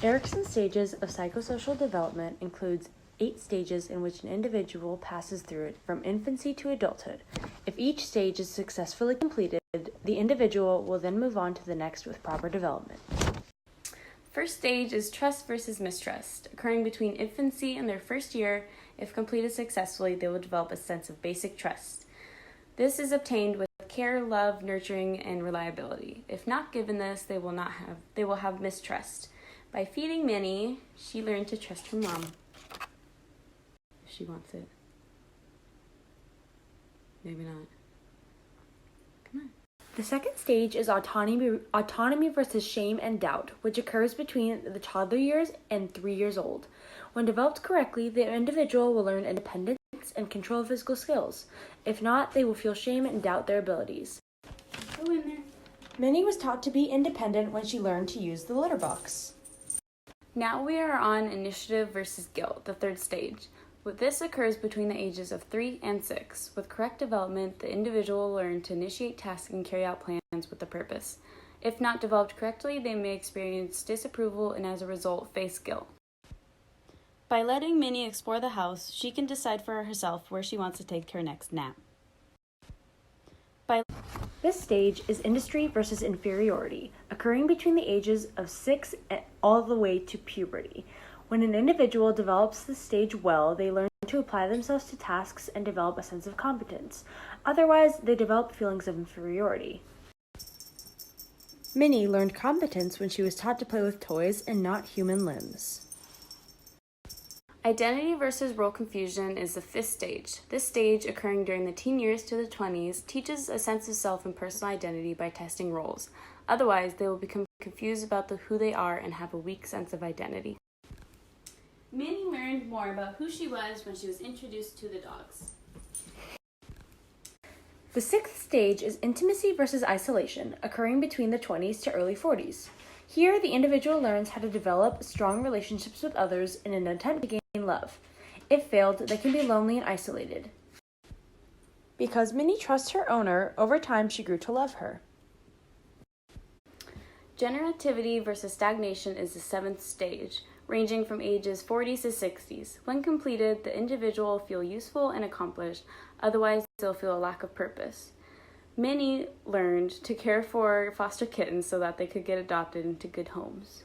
Erikson's stages of psychosocial development includes 8 stages in which an individual passes through it from infancy to adulthood. If each stage is successfully completed, the individual will then move on to the next with proper development. First stage is trust versus mistrust, occurring between infancy and their first year. If completed successfully, they will develop a sense of basic trust. This is obtained with care, love, nurturing, and reliability. If not given this, they will have mistrust. By feeding Minnie, she learned to trust her mom. If she wants it. Maybe not. Come on. The second stage is autonomy versus shame and doubt, which occurs between the toddler years and 3 years old. When developed correctly, the individual will learn independence and control physical skills. If not, they will feel shame and doubt their abilities. Go in there. Minnie was taught to be independent when she learned to use the litter box. Now we are on initiative versus guilt, the third stage. This occurs between the ages of 3 and 6. With correct development, the individual will learn to initiate tasks and carry out plans with a purpose. If not developed correctly, they may experience disapproval and as a result face guilt. By letting Minnie explore the house, she can decide for herself where she wants to take her next nap. This stage is industry versus inferiority, occurring between the ages of 6 and all the way to puberty. When an individual develops this stage well, they learn to apply themselves to tasks and develop a sense of competence. Otherwise, they develop feelings of inferiority. Minnie learned competence when she was taught to play with toys and not human limbs. Identity versus role confusion is the 5th stage. This stage, occurring during the teen years to the 20s, teaches a sense of self and personal identity by testing roles. Otherwise, they will become confused about who they are and have a weak sense of identity. Minnie learned more about who she was when she was introduced to the dogs. The 6th stage is intimacy versus isolation, occurring between the 20s to early 40s. Here, the individual learns how to develop strong relationships with others in an attempt to gain love. If failed, they can be lonely and isolated. Because Minnie trusts her owner, over time she grew to love her. Generativity versus stagnation is the 7th stage, ranging from ages 40s to 60s. When completed, the individual will feel useful and accomplished, otherwise they'll feel a lack of purpose. Minnie learned to care for foster kittens so that they could get adopted into good homes.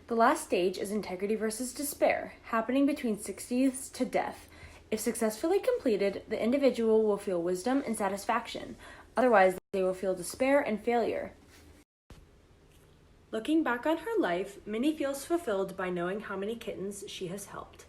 The last stage is integrity versus despair, happening between 60s to death. If successfully completed, the individual will feel wisdom and satisfaction. Otherwise, they will feel despair and failure. Looking back on her life, Minnie feels fulfilled by knowing how many kittens she has helped.